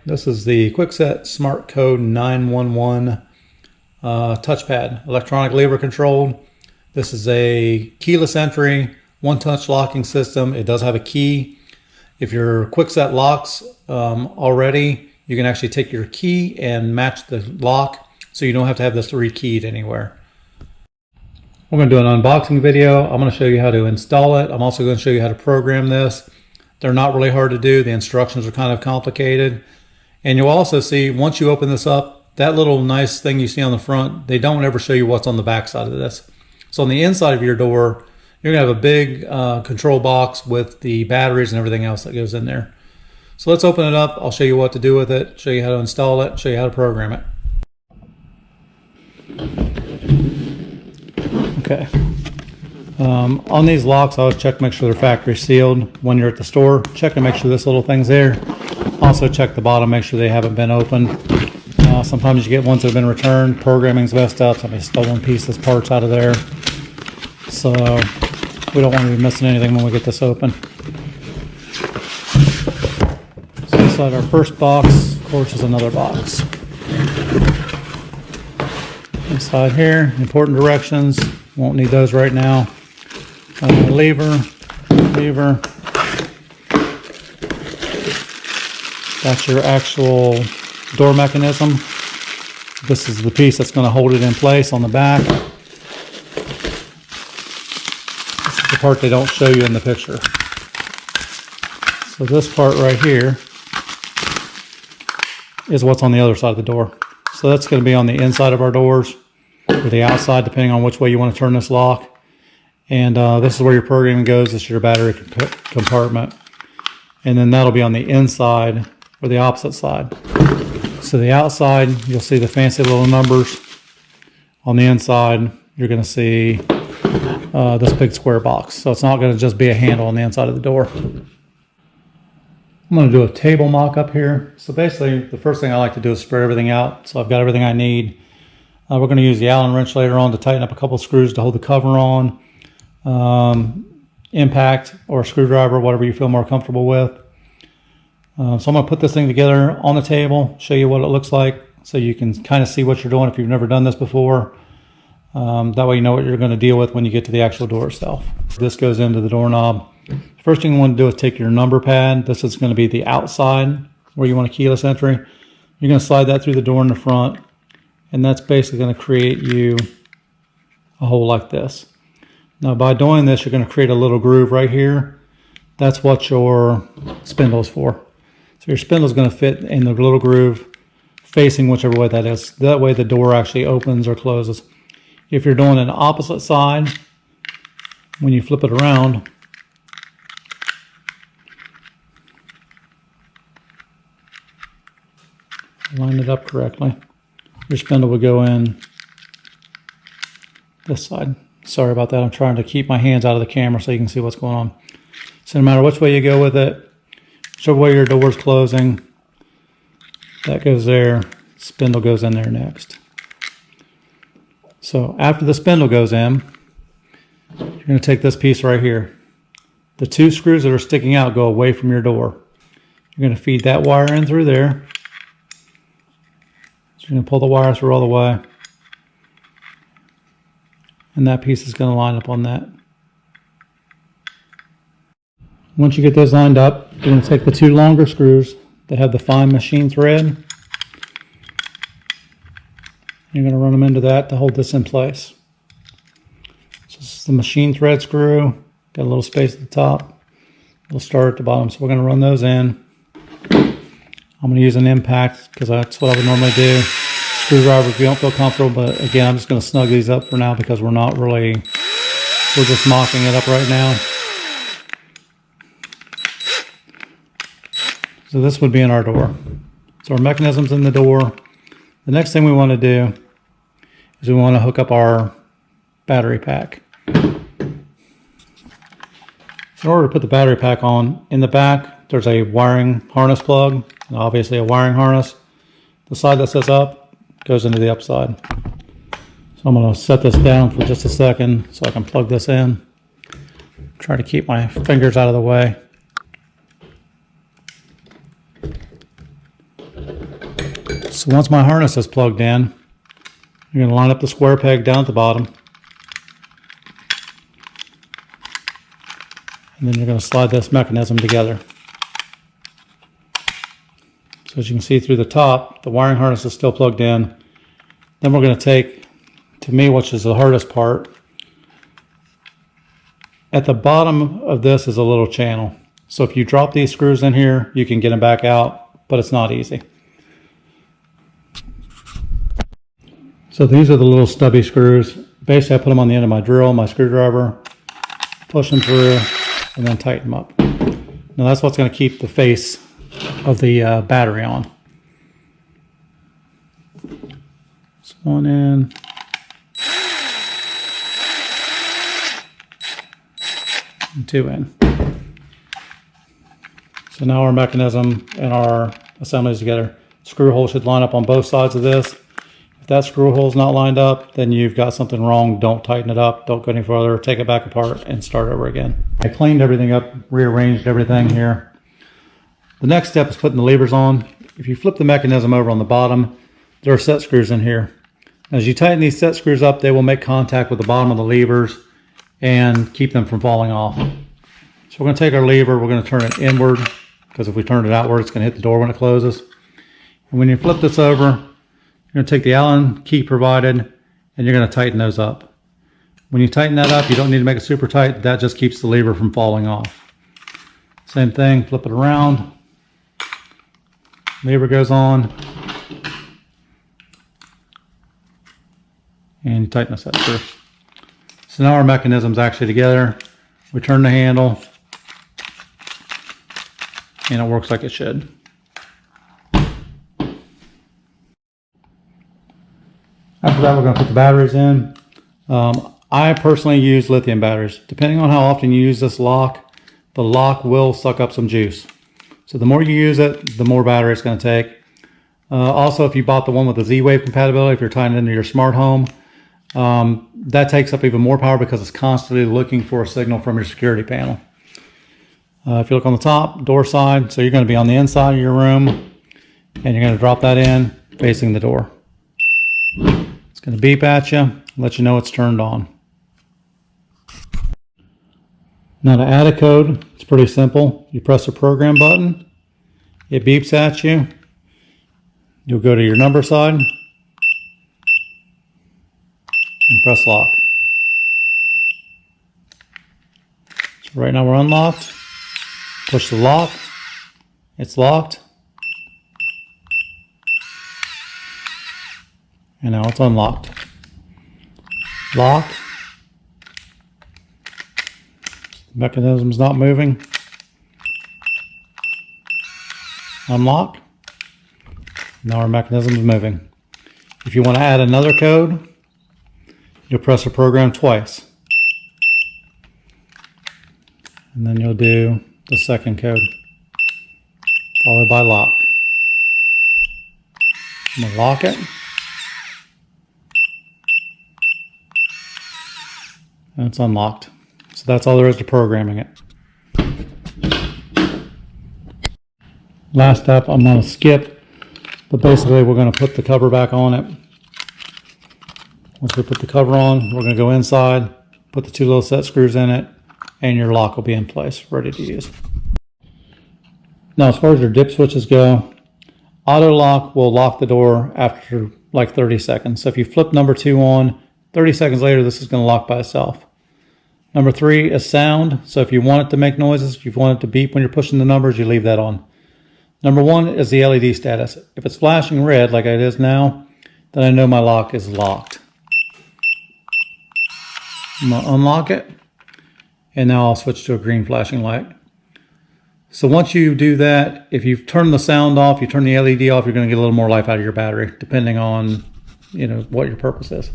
This is the Kwikset SmartCode 911 touchpad, electronic lever controlled. This is a keyless entry, one-touch locking system. It does have a key. If your Kwikset locks already, you can actually take your key and match the lock, so you don't have to have this rekeyed anywhere. We're going to do an unboxing video. I'm going to show you how to install it. I'm also going to show you how to program this. They're not really hard to do. The instructions are kind of complicated. And you'll also see, once you open this up, that little nice thing you see on the front, they don't ever show you what's on the back side of this. So on the inside of your door, you're going to have a big control box with the batteries and everything else that goes in there. So let's open it up. I'll show you what to do with it, show you how to install it, show you how to program it. Okay. On these locks, I always check to make sure they're factory sealed. When you're at the store, check to make sure this little thing's there. Also check the bottom, make sure they haven't been opened. Sometimes you get ones that have been returned. Programming's messed up. Somebody stolen pieces, parts out of there. So we don't want to be missing anything when we get this open. So inside our first box, of course, is another box. Inside here, important directions. Won't need those right now. Lever. That's your actual door mechanism. This is the piece that's going to hold it in place on the back. This is the part they don't show you in the picture. So this part right here is what's on the other side of the door. So that's going to be on the inside of our doors, or the outside, depending on which way you want to turn this lock. And this is where your programming goes. This is your battery compartment. And then that'll be on the inside, or the opposite side. So the outside, you'll see the fancy little numbers. On the inside, you're going to see this big square box. So it's not going to just be a handle on the inside of the door. I'm going to do a table mock up here. So basically, the first thing I like to do is spread everything out. So I've got everything I need. We're going to use the Allen wrench later on to tighten up a couple of screws to hold the cover on. Impact or a screwdriver, whatever you feel more comfortable with. So I'm going to put this thing together on the table, show you what it looks like, so you can kind of see what you're doing if you've never done this before. That way you know what you're going to deal with when you get to the actual door itself. This goes into the doorknob. First thing you want to do is take your number pad. This is going to be the outside where you want a keyless entry. You're going to slide that through the door in the front, and that's basically going to create you a hole like this. Now by doing this, you're going to create a little groove right here. That's what your spindle is for. So your spindle is going to fit in the little groove facing whichever way that is. That way the door actually opens or closes. If you're doing an opposite side, when you flip it around, line it up correctly, your spindle will go in this side. Sorry about that. I'm trying to keep my hands out of the camera so you can see what's going on. So no matter which way you go with it, whichever way your door's closing, that goes there, spindle goes in there next. So after the spindle goes in, you're going to take this piece right here. The two screws that are sticking out go away from your door. You're going to feed that wire in through there. So you're going to pull the wire through all the way. And that piece is going to line up on that. Once you get those lined up, you're going to take the two longer screws that have the fine machine thread. You're going to run them into that to hold this in place. So this is the machine thread screw. Got a little space at the top, a little star at the bottom. So we're going to run those in. I'm going to use an impact because that's what I would normally do. Screwdriver if you don't feel comfortable, but again, I'm just going to snug these up for now because we're just mocking it up right now. So this would be in our door. So our mechanism's in the door. The next thing we want to do is we want to hook up our battery pack. So in order to put the battery pack on, in the back there's a wiring harness plug, and obviously a wiring harness. The side that says up goes into the upside. So I'm going to set this down for just a second so I can plug this in. Try to keep my fingers out of the way. So once my harness is plugged in, you're going to line up the square peg down at the bottom. And then you're going to slide this mechanism together. So as you can see through the top, the wiring harness is still plugged in. Then we're going to take, to me, which is the hardest part, at the bottom of this is a little channel. So if you drop these screws in here, you can get them back out, but it's not easy. So these are the little stubby screws. Basically, I put them on the end of my drill, my screwdriver, push them through, and then tighten them up. Now that's what's going to keep the face of the battery on. So one in. And two in. So now our mechanism and our assembly is together. Screw hole should line up on both sides of this. If that screw hole is not lined up, then you've got something wrong. Don't tighten it up. Don't go any further. Take it back apart and start over again. I cleaned everything up, rearranged everything here. The next step is putting the levers on. If you flip the mechanism over on the bottom, there are set screws in here. As you tighten these set screws up, they will make contact with the bottom of the levers and keep them from falling off. So we're going to take our lever, we're going to turn it inward, because if we turn it outward, it's going to hit the door when it closes. And when you flip this over, you're going to take the Allen key provided, and you're going to tighten those up. When you tighten that up, you don't need to make it super tight. That just keeps the lever from falling off. Same thing, flip it around. Lever goes on. And you tighten the set screw. So now our mechanism's actually together. We turn the handle, and it works like it should. After that, we're going to put the batteries in. I personally use lithium batteries. Depending on how often you use this lock, the lock will suck up some juice. So the more you use it, the more battery it's going to take. Also, if you bought the one with the Z-Wave compatibility, if you're tying it into your smart home, that takes up even more power because it's constantly looking for a signal from your security panel. If you look on the top, door side, so you're going to be on the inside of your room, and you're going to drop that in facing the door. It's going to beep at you, let you know it's turned on. Now to add a code, it's pretty simple. You press the program button, it beeps at you, you'll go to your number side, and press lock. So right now we're unlocked. Push the lock. It's locked. And now it's unlocked. Lock. The mechanism's not moving. Unlock. Now our mechanism is moving. If you want to add another code, you'll press the program twice. And then you'll do the second code, followed by lock. I'm going to lock it. And it's unlocked. So that's all there is to programming it. Last step I'm going to skip, but basically we're going to put the cover back on it. Once we put the cover on, we're going to go inside, put the two little set screws in it, and your lock will be in place, ready to use. Now as far as your dip switches go, auto lock will lock the door after like 30 seconds. So if you flip number 2 on, 30 seconds later this is going to lock by itself. Number 3 is sound. So if you want it to make noises, if you want it to beep when you're pushing the numbers, you leave that on. Number 1 is the LED status. If it's flashing red like it is now, then I know my lock is locked. I'm going to unlock it, and now I'll switch to a green flashing light. So once you do that, if you've turned the sound off, you turn the LED off, you're going to get a little more life out of your battery, depending on what your purpose is.